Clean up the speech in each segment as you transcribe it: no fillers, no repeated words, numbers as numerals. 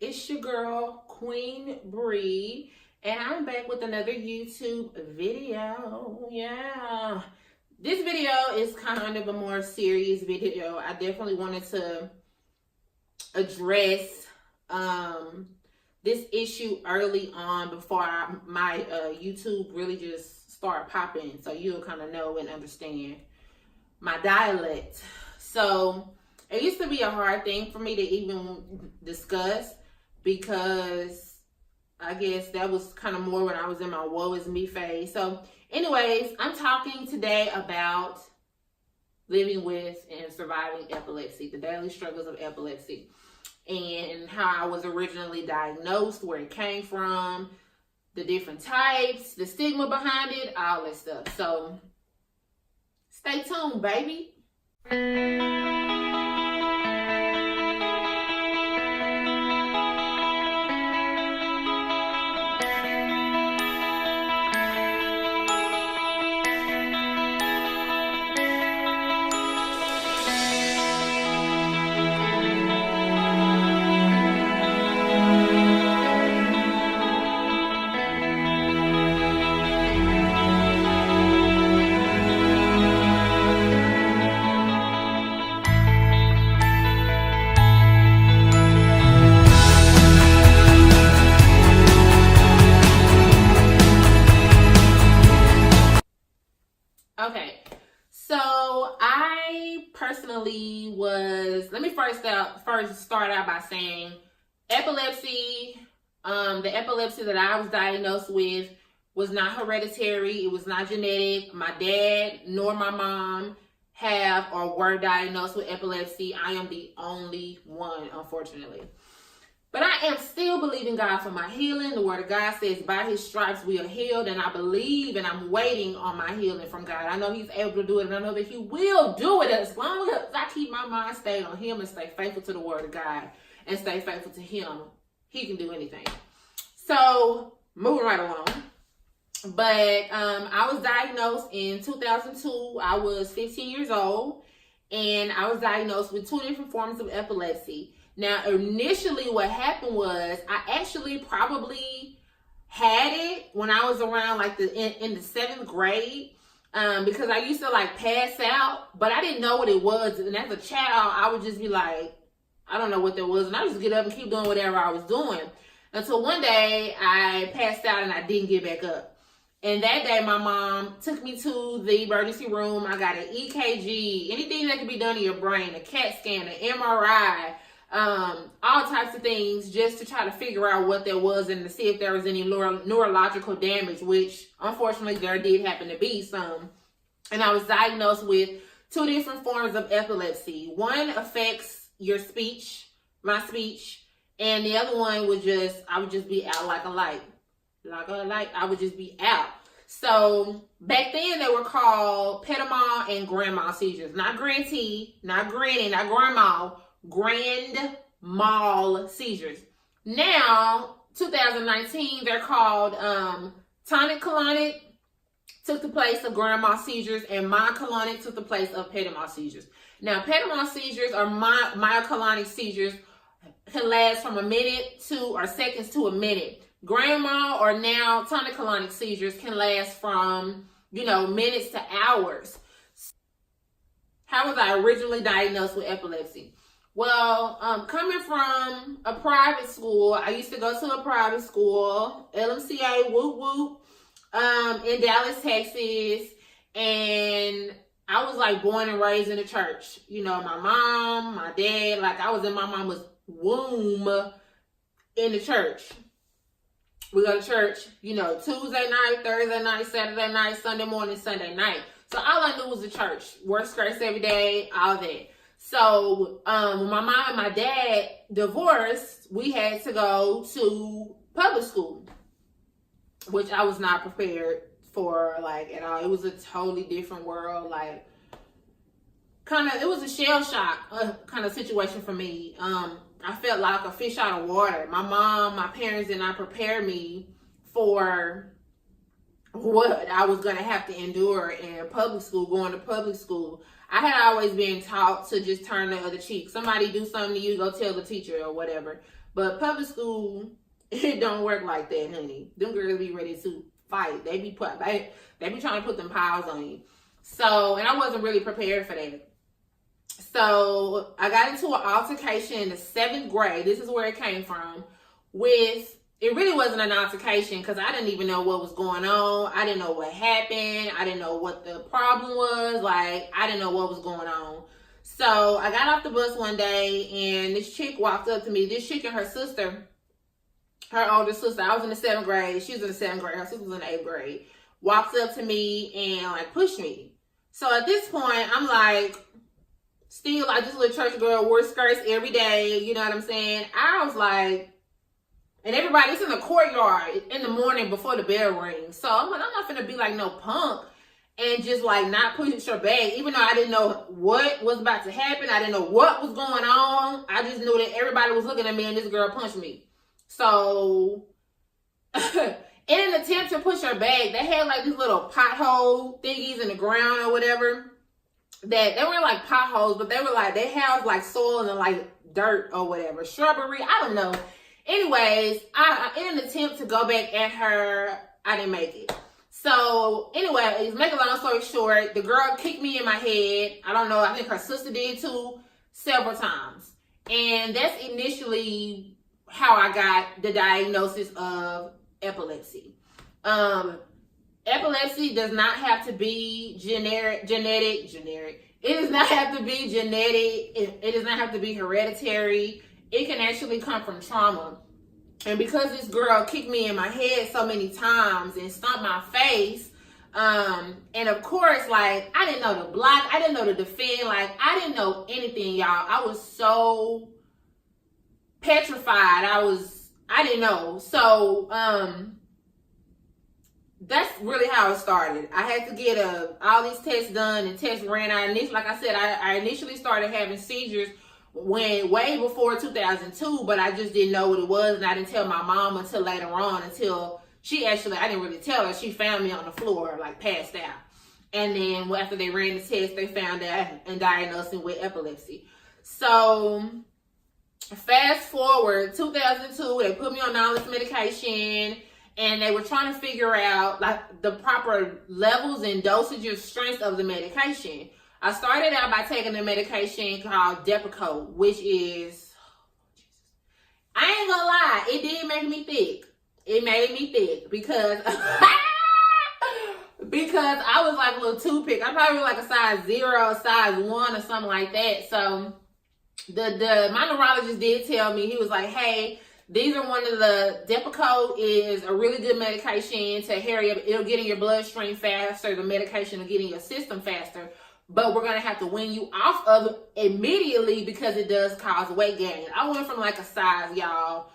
It's your girl, Queen Bree, and I'm back with another YouTube video. Yeah. This video is kind of a more serious video. I definitely wanted to address this issue early on before my YouTube really just start popping, so you'll kind of know and understand my dialect. So it used to be a hard thing for me to even discuss, because I guess that was kind of more when I was in my woe is me phase. So anyways, I'm talking today about living with and surviving epilepsy, the daily struggles of epilepsy, and how I was originally diagnosed, where it came from, the different types, the stigma behind it, all that stuff. So stay tuned, baby. Okay, so I personally let me first start out by saying epilepsy, the epilepsy that I was diagnosed with was not hereditary. It was not genetic. My dad nor my mom have or were diagnosed with epilepsy. I am the only one, unfortunately. But I am still believing God for my healing. The word of God says, by his stripes we are healed. And I believe and I'm waiting on my healing from God. I know he's able to do it, and I know that he will do it as long as I keep my mind stayed on him and stay faithful to the word of God and stay faithful to him. He can do anything. So moving right along. But I was diagnosed in 2002. I was 15 years old, and I was diagnosed with 2 different forms of epilepsy. Now, initially what happened was I actually probably had it when I was around like in the 7th grade, because I used to like pass out, but I didn't know what it was. And as a child, I would just be like, I don't know what that was. And I just get up and keep doing whatever I was doing until one day I passed out and I didn't get back up. And that day, my mom took me to the emergency room. I got an EKG, anything that could be done in your brain, a CAT scan, an MRI, all types of things, just to try to figure out what there was and to see if there was any neurological damage, which unfortunately there did happen to be some. And I was diagnosed with 2 different forms of epilepsy. One affects your speech, my speech, and the other one was I would just be out like a light. I would just be out. So back then they were called petit mal and grand mal seizures. Not grantee, not granny, not grandma. Grand mal seizures. Now, 2019, they're called tonic-clonic, took the place of grand mal seizures, and myoclonic took the place of petit mal seizures. Now, petit mal seizures or myoclonic seizures can last from a minute or seconds to a minute. Grand mal or now tonic-clonic seizures can last from, minutes to hours. How was I originally diagnosed with epilepsy? Well, coming from a private school, I used to go to a private school, LMCA, whoop whoop, in Dallas, Texas, and I was like born and raised in the church. My mom, my dad, like I was in my mama's womb in the church. We go to church, Tuesday night, Thursday night, Saturday night, Sunday morning, Sunday night. So all I knew was the church, work grace every day, all that. So when my mom and my dad divorced, we had to go to public school, which I was not prepared for, like, at all. It was a totally different world. Like, it was a shell shock kind of situation for me. I felt like a fish out of water. My mom, my parents did not prepare me for what I was going to have to endure in public school, going to public school. I had always been taught to just turn the other cheek. Somebody do something to you, go tell the teacher or whatever. But public school, it don't work like that, honey. Them girls be ready to fight. They be trying to put them piles on you. So, and I wasn't really prepared for that. So I got into an altercation in the 7th grade. This is where it came from. It really wasn't an altercation because I didn't even know what was going on. I didn't know what happened. I didn't know what the problem was. Like, I didn't know what was going on. So I got off the bus one day and this chick walked up to me. This chick and her sister, her older sister, I was in the 7th grade. She was in the 7th grade. Her sister was in the 8th grade. Walked up to me and like pushed me. So at this point, I'm like, still like this little church girl, wore skirts every day. You know what I'm saying? I was like, and everybody's in the courtyard in the morning before the bell rings. So I'm like, I'm not finna be like no punk and just like not push her back. Even though I didn't know what was about to happen. I didn't know what was going on. I just knew that everybody was looking at me and this girl punched me. So in an attempt to push her back, they had like these little pothole thingies in the ground or whatever. That they weren't like potholes, but they were like, they housed like soil and like dirt or whatever. Shrubbery, I don't know. Anyways, in an attempt to go back at her, I didn't make it. So, anyways, make a long story short, the girl kicked me in my head. I don't know, I think her sister did too, several times. And that's initially how I got the diagnosis of epilepsy. Epilepsy does not have to be genetic. It does not have to be genetic. It does not have to be hereditary. It can actually come from trauma. And because this girl kicked me in my head so many times and stomped my face, and of course, like, I didn't know to block, I didn't know to defend, like, I didn't know anything, y'all. I was so petrified. I didn't know. So, that's really how it started. I had to get all these tests done, and tests ran out. Like I said, I initially started having seizures way before 2002, but I just didn't know what it was, and I didn't tell my mom until later on, until I didn't really tell her. She found me on the floor, like passed out. And then after they ran the test, they found out and diagnosed me with epilepsy. So fast forward, 2002, they put me on all this medication, and they were trying to figure out like the proper levels and dosage of strength of the medication. I started out by taking a medication called Depakote, which is, I ain't gonna lie, it did make me thick. It made me thick because because I was like a little toothpick. I'm probably like a size 0, size 1 or something like that. So my neurologist did tell me, he was like, hey, these are one of the, Depakote is a really good medication to hurry up. It'll get in your bloodstream faster. The medication will get in your system faster. But we're going to have to wean you off of it immediately because it does cause weight gain. I went from like a size, y'all,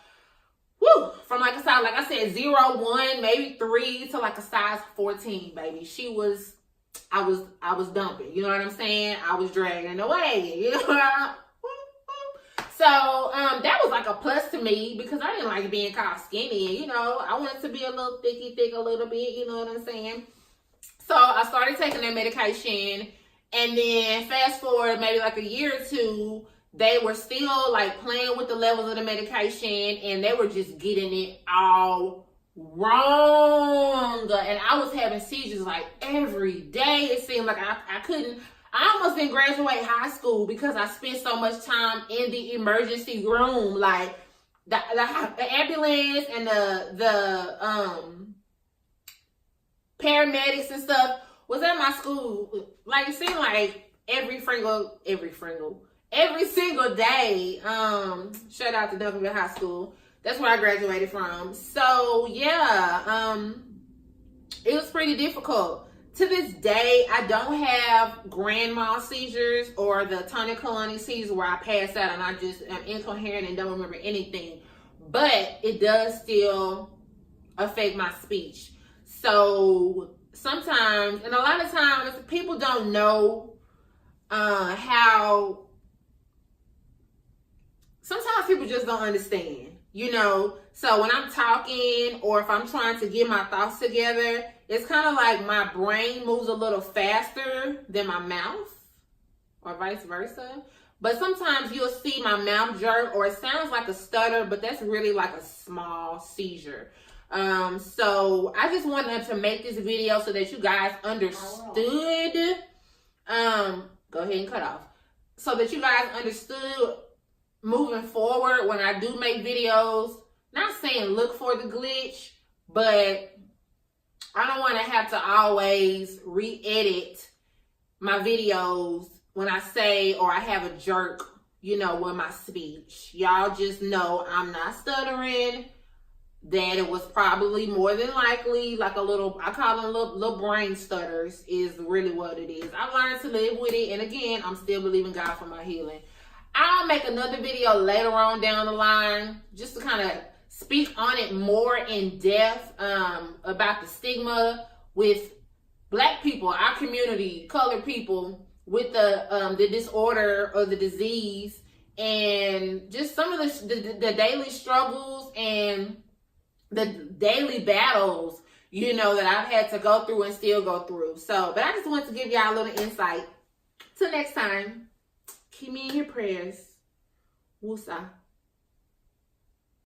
from like a size, like I said, 0, 1, maybe 3 to like a size 14, baby. I was dumping. You know what I'm saying? I was dragging away. You know So that was like a plus to me because I didn't like being called skinny. You know, I wanted to be a little thick a little bit. You know what I'm saying? So I started taking that medication, and then fast forward maybe like a year or two, they were still like playing with the levels of the medication, and they were just getting it all wrong. And I was having seizures like every day. It seemed like I couldn't. I almost didn't graduate high school because I spent so much time in the emergency room. Like the ambulance and the paramedics and stuff was at my school. Like it seemed like every single day. Shout out to Duncanville High School. That's where I graduated from. So yeah, it was pretty difficult. To this day, I don't have grand mal seizures or the tonic-clonic seizures where I pass out and I just am incoherent and don't remember anything. But it does still affect my speech. So sometimes, and a lot of times, people don't know how. Sometimes people just don't understand, you know. So when I'm talking or if I'm trying to get my thoughts together, it's kind of like my brain moves a little faster than my mouth or vice versa. But sometimes you'll see my mouth jerk, or it sounds like a stutter, but that's really like a small seizure. So I just wanted to make this video so that you guys understood. Go ahead and cut off. So that you guys understood moving forward when I do make videos. Not saying look for the glitch, but I don't want to have to always re-edit my videos when I say, or I have a jerk, you know, with my speech. Y'all just know I'm not stuttering. That it was probably more than likely like a little, I call them little brain stutters is really what it is. I learned to live with it. And again, I'm still believing God for my healing. I'll make another video later on down the line just to kind of speak on it more in depth, about the stigma with Black people, our community, colored people, with the disorder or the disease, and just some of the daily struggles and the daily battles, you know, that I've had to go through and still go through. So, but I just wanted to give y'all a little insight. Till next time, keep me in your prayers. Woosah.